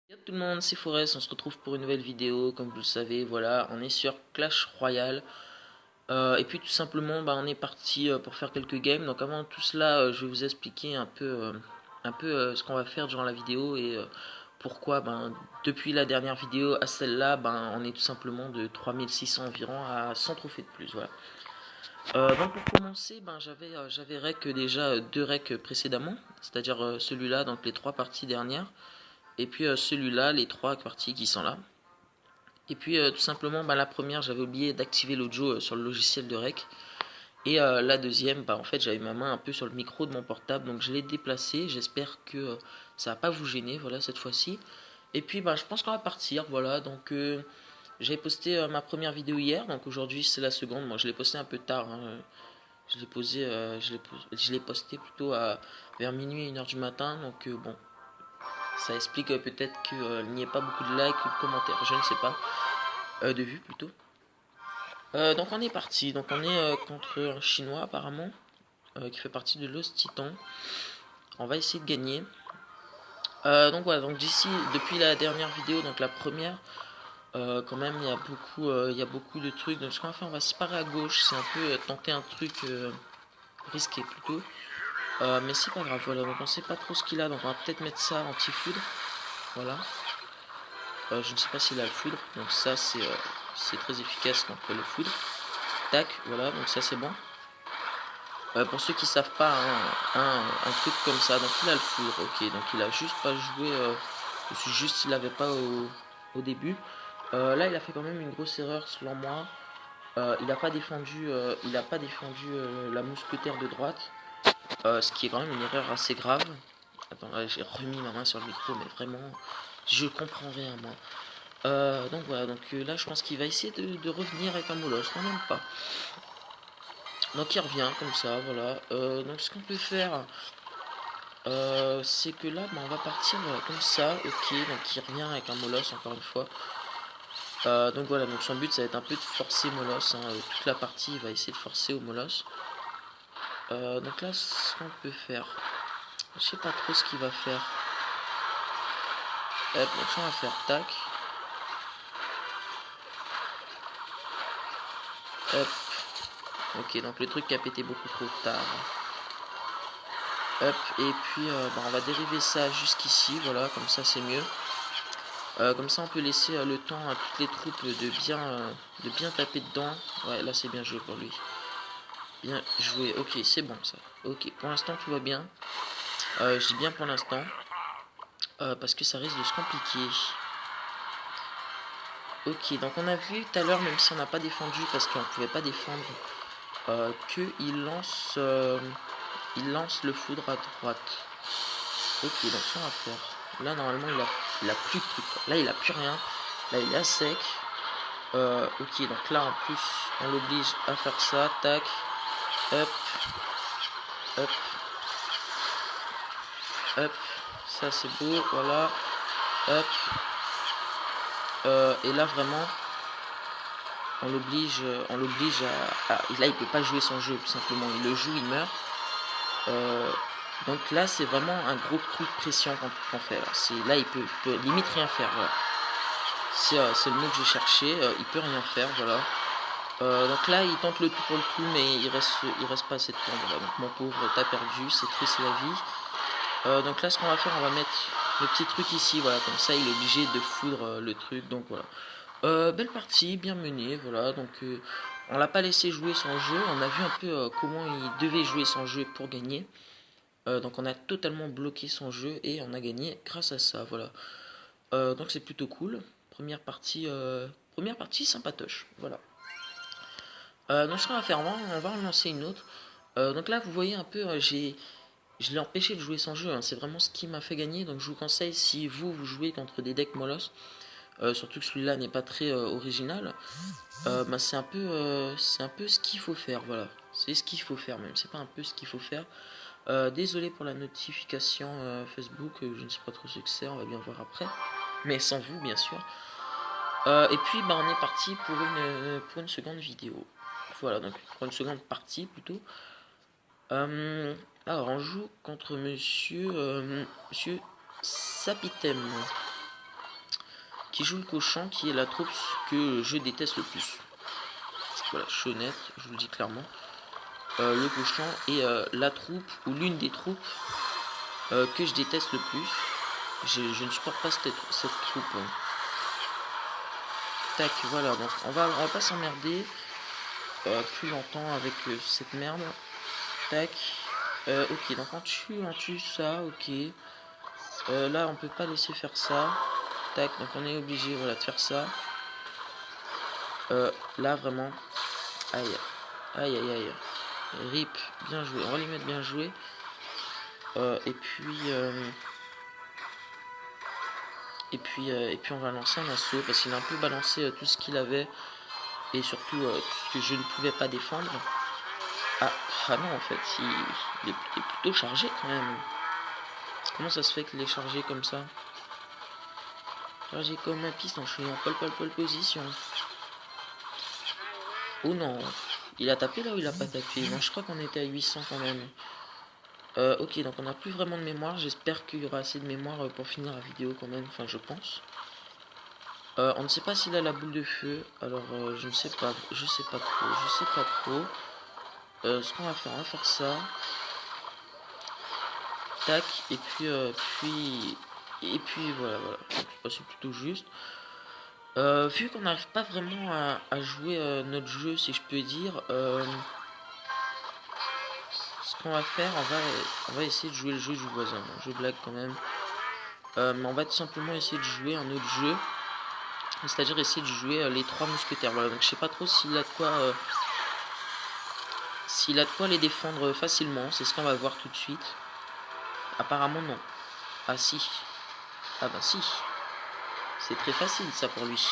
Salut tout le monde, c'est Forest, on se retrouve pour une nouvelle vidéo, comme vous le savez, voilà, on est sur Clash Royale. Et puis tout simplement, on est parti pour faire quelques games. Donc avant tout cela, je vais vous expliquer un peu ce qu'on va faire durant la vidéo et pourquoi, depuis la dernière vidéo à celle-là, on est tout simplement de 3600 environ à 100 trophées de plus, voilà. Donc pour commencer, j'avais rec déjà deux recs précédemment, c'est-à-dire celui-là, donc les trois parties dernières. Et puis celui-là, les trois parties qui sont là. Et puis tout simplement, la première, j'avais oublié d'activer l'audio sur le logiciel de rec. Et la deuxième, en fait, j'avais ma main un peu sur le micro de mon portable, donc je l'ai déplacé. J'espère que ça va pas vous gêner, voilà, cette fois-ci. Et puis, je pense qu'on va partir, voilà. Donc, j'avais posté ma première vidéo hier, donc aujourd'hui c'est la seconde. Moi, je l'ai posté un peu tard, hein. Je l'ai posté plutôt vers minuit, 1h du matin. Donc, bon, ça explique peut-être qu'il n'y ait pas beaucoup de likes ou de commentaires, je ne sais pas. De vues plutôt. Donc on est parti. Donc on est contre un chinois apparemment, qui fait partie de Lost Titan. On va essayer de gagner. Donc voilà, donc d'ici, depuis la dernière vidéo, donc la première, quand même il y a beaucoup de trucs. Donc ce qu'on va faire, on va se parer à gauche. C'est un peu tenter un truc risqué plutôt. Mais c'est pas grave, voilà, donc on sait pas trop ce qu'il a, donc on va peut-être mettre ça anti-foudre. Voilà. Je ne sais pas s'il a le foudre, donc ça c'est très efficace contre le foudre. Tac, voilà, donc ça c'est bon. Pour ceux qui savent pas, un truc comme ça, donc il a le foudre, ok, donc il a juste pas joué, c'est juste il avait pas au début. Là il a fait quand même une grosse erreur selon moi. Il a pas défendu la mousquetaire de droite, ce qui est quand même une erreur assez grave. Attends, j'ai remis ma main sur le micro, mais vraiment, je comprends rien moi. Donc voilà, donc là je pense qu'il va essayer de revenir avec un molosse, non même pas. Donc il revient comme ça, voilà. Donc ce qu'on peut faire, c'est que là, on va partir voilà, comme ça, ok. Donc il revient avec un molosse encore une fois. Donc voilà, donc son but ça va être un peu de forcer molosse, hein. Toute la partie il va essayer de forcer au molosse. Donc là ce qu'on peut faire, je sais pas trop ce qu'il va faire. Hop, donc ça on va faire tac. Hop. Ok, donc le truc qui a pété beaucoup trop tard. Hop, et puis on va dériver ça jusqu'ici, voilà, comme ça c'est mieux. Comme ça on peut laisser le temps à toutes les troupes de bien taper dedans. Ouais, là c'est bien joué pour lui. Bien joué, ok, c'est bon ça. Ok, pour l'instant tout va bien. Je dis bien pour l'instant, parce que ça risque de se compliquer. Ok, donc on a vu tout à l'heure, même si on n'a pas défendu, parce qu'on ne pouvait pas défendre, il lance le foudre à droite. Ok, donc ça on va faire. Là normalement il a plus de trucs. Là il a plus rien. Là il est à sec. Ok, donc là en plus on l'oblige à faire ça. Tac. Hop. Hop. Hop. Ça c'est beau. Voilà. Hop. Et là vraiment on l'oblige là il peut pas jouer son jeu tout simplement. Il le joue, il meurt. Donc là c'est vraiment un gros coup de pression qu'on fait. Là il peut limite rien faire. Voilà. C'est le mot que je cherchais. Il peut rien faire. Voilà. Donc là, il tente le tout pour le tout, mais il reste pas assez de temps. Voilà. Donc mon pauvre, t'as perdu, c'est triste la vie. Donc là, ce qu'on va faire, on va mettre le petit truc ici, voilà, comme ça, il est obligé de foudre le truc. Donc voilà. Belle partie, bien menée, voilà. Donc on l'a pas laissé jouer son jeu. On a vu un peu comment il devait jouer son jeu pour gagner. Donc on a totalement bloqué son jeu et on a gagné grâce à ça, voilà. Donc c'est plutôt cool. Première partie sympatoche, voilà. Donc ce qu'on va faire, on va en lancer une autre. Donc là, vous voyez un peu, je l'ai empêché de jouer sans jeu, hein. C'est vraiment ce qui m'a fait gagner. Donc je vous conseille, si vous jouez contre des decks molosses, surtout que celui-là n'est pas très original, c'est un peu ce qu'il faut faire, voilà. C'est ce qu'il faut faire même, c'est pas un peu ce qu'il faut faire. Désolé pour la notification Facebook, je ne sais pas trop ce que c'est, on va bien voir après. Mais sans vous, bien sûr. Et puis, on est parti pour une seconde vidéo. Voilà, donc pour une seconde partie plutôt. Alors, on joue contre monsieur Sapitem. qui joue le cochon, qui est la troupe que je déteste le plus. Voilà, je suis honnête, je vous le dis clairement. Le cochon est la troupe, ou l'une des troupes que je déteste le plus. Je ne supporte pas cette troupe. Hein. Tac, voilà, donc on va pas s'emmerder plus longtemps avec cette merde. Tac. Ok, donc on tue ça, ok. Là, on peut pas laisser faire ça. Tac, donc on est obligé, voilà, de faire ça. Là, vraiment. Aïe. Aïe, aïe, aïe. RIP, bien joué. On va lui mettre bien joué. Et puis on va lancer un assaut parce qu'il a un peu balancé tout ce qu'il avait et surtout tout ce que je ne pouvais pas défendre. Ah non, en fait, il est plutôt chargé quand même. Comment ça se fait qu'il est chargé comme ça? Chargé comme un piston, je suis en pole position. Oh non, il a tapé là ou il a pas tapé? Non, je crois qu'on était à 800 quand même. Ok, donc on n'a plus vraiment de mémoire. J'espère qu'il y aura assez de mémoire pour finir la vidéo quand même. Enfin, je pense. On ne sait pas s'il a la boule de feu. Alors, je ne sais pas. Je sais pas trop. Ce qu'on va faire, on va faire ça. Tac. Et puis voilà. C'est plutôt juste. Vu qu'on n'arrive pas vraiment à jouer notre jeu, si je peux dire, ce qu'on va faire, on va essayer de jouer le jeu du voisin. Bon, je blague quand même. Mais on va tout simplement essayer de jouer un autre jeu. C'est-à-dire essayer de jouer les 3 mousquetaires. Voilà, donc je sais pas trop s'il a de quoi les défendre facilement. C'est ce qu'on va voir tout de suite. Apparemment non. Ah si. Ah bah si. C'est très facile ça pour lui.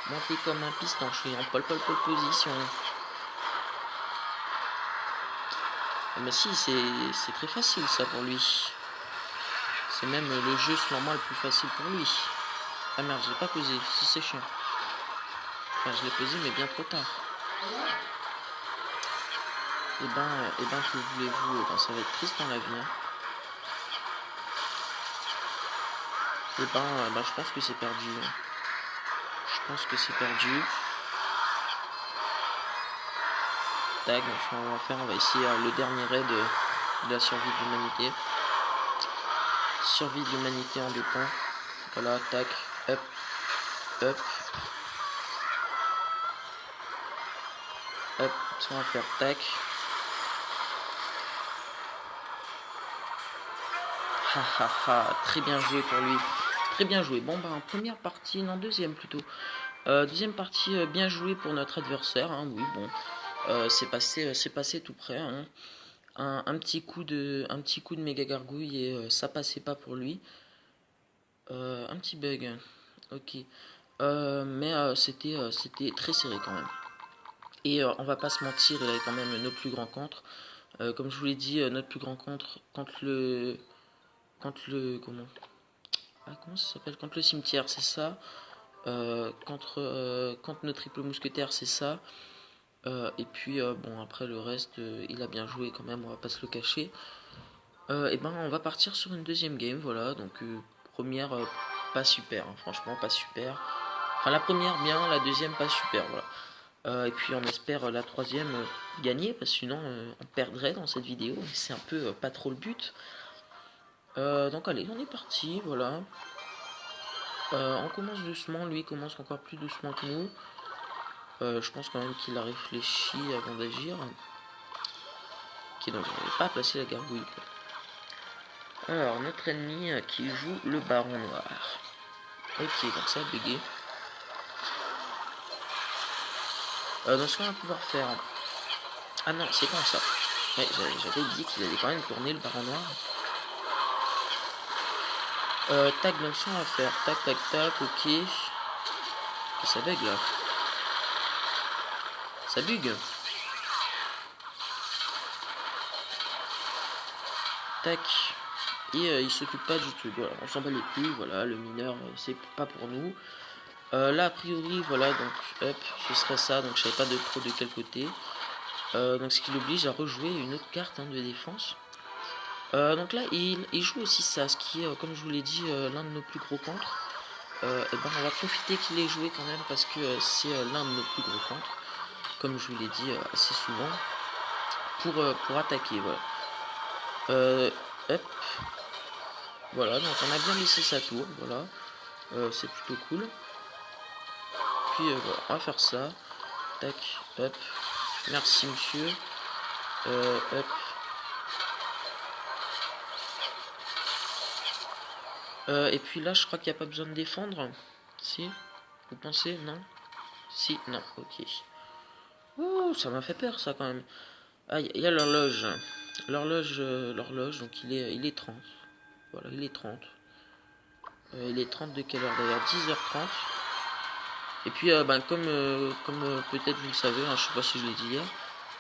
Monter comme un piston, je suis en pole position. Ah mais si, c'est très facile ça pour lui. C'est même le jeu sûrement le plus facile pour lui. Ah merde, je l'ai pas posé, si c'est chiant. Enfin, je l'ai posé mais bien trop tard. Et ben, que voulez-vous, ben, ça va être triste dans l'avenir. Et ben, je pense que c'est perdu. Tac, donc ce qu'on va faire, on va essayer le dernier raid de la survie de l'humanité. Survie de l'humanité en 2 points. Voilà, tac, hop. Hop, ce qu'on va faire, tac. Très bien joué pour lui. Très bien joué. Bon, en première partie, non, deuxième plutôt. Deuxième partie, bien joué pour notre adversaire. Hein, oui, bon, c'est passé tout près. Hein. Un petit coup de méga gargouille et ça passait pas pour lui. Un petit bug. Ok. Mais c'était très serré quand même. Et on va pas se mentir, il avait quand même nos plus grands contre. Comme je vous l'ai dit, notre plus grand contre comment ça s'appelle, contre le cimetière, c'est ça. Contre notre triple mousquetaire, c'est ça. Et puis bon, après le reste, il a bien joué quand même, on va pas se le cacher. Et ben on va partir sur une deuxième game, voilà. Donc première pas super, hein, franchement pas super. Enfin la première bien, la deuxième pas super, voilà. Et puis on espère la troisième gagner, parce que sinon on perdrait dans cette vidéo. C'est un peu pas trop le but. Donc allez, on est parti, voilà. On commence doucement, lui commence encore plus doucement que nous. Je pense quand même qu'il a réfléchi avant d'agir. Ok, donc on n'avait pas placé la gargouille. Quoi. Alors, notre ennemi qui joue le baron noir. Ok, donc ça a bugué. Donc ce qu'on va pouvoir faire... Ah non, c'est comme ça. Ouais, j'avais dit qu'il allait quand même tourner le baron noir. Tac, donc ce qu'on va faire. Tac, ok. Et ça bug là. Ça bug. Tac. Et il s'occupe pas du tout. Voilà, on s'en bat les couilles. Voilà, le mineur, c'est pas pour nous. Là, a priori, voilà, donc hop, ce serait ça. Donc je savais pas trop de quel côté. Donc ce qui l'oblige à rejouer une autre carte de défense. Donc là, il joue aussi ça, ce qui est, comme je vous l'ai dit, l'un de nos plus gros contres. Et ben, on va profiter qu'il ait joué quand même parce que c'est l'un de nos plus gros contres, comme je vous l'ai dit assez souvent, pour attaquer. Voilà. Hop. Voilà, donc on a bien laissé sa tour. Voilà, c'est plutôt cool. Puis voilà, on va faire ça. Tac, hop. Merci monsieur. Hop. Et puis là, je crois qu'il n'y a pas besoin de défendre. Si? Vous pensez? Non? Si? Non, ok. Ouh, ça m'a fait peur ça quand même. Ah, il y a l'horloge. L'horloge, donc il est 30. Voilà, il est 30. Il est 30 de quelle heure d'ailleurs? 10h30. Et puis, ben, comme peut-être vous le savez, hein, je sais pas si je l'ai dit hier,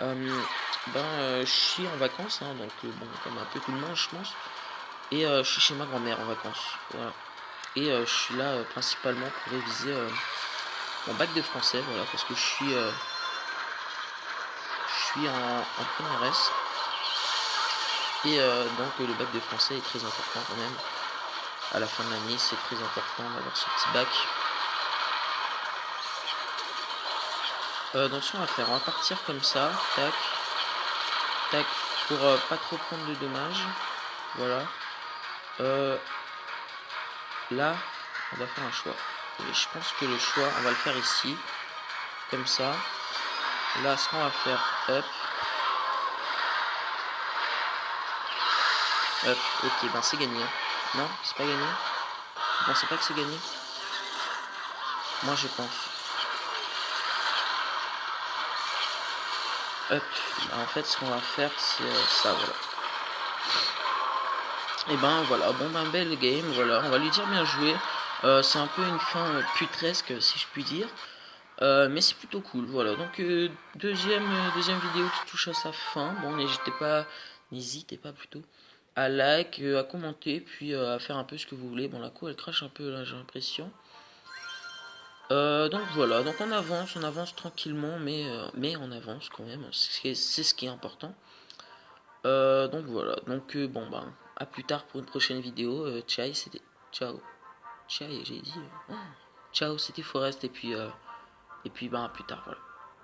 je suis en vacances, hein, donc bon, comme un peu tout le monde, je pense. Et je suis chez ma grand-mère en vacances. Voilà. Et je suis là principalement pour réviser mon bac de français, voilà, parce que je suis en première S. Et donc le bac de français est très important quand même. À la fin de l'année, c'est très important d'avoir ce petit bac. Donc ce qu'on va faire, on va partir comme ça, tac, tac, pour pas trop prendre de dommages. Voilà. Là, on va faire un choix. Et je pense que le choix, on va le faire ici, comme ça. Là, ce qu'on va faire, hop. Hop, ok, ben c'est gagné. Non, c'est pas gagné. Vous pensez pas que c'est gagné? Moi, je pense. Hop, ben, en fait, ce qu'on va faire, c'est ça, voilà. Et ben voilà, bon ben belle game, voilà, on va lui dire bien joué. C'est un peu une fin putresque si je puis dire. Mais c'est plutôt cool, voilà. Donc deuxième vidéo qui touche à sa fin. Bon, n'hésitez pas plutôt à like, à commenter, puis à faire un peu ce que vous voulez. Bon, la co elle crache un peu là, j'ai l'impression. Donc voilà, donc on avance tranquillement, mais on avance quand même. C'est ce qui est important. Donc voilà, donc bon ben à plus tard pour une prochaine vidéo. Ciao, c'était ciao, ciao j'ai dit. Ciao, c'était Forest et puis ben à plus tard voilà.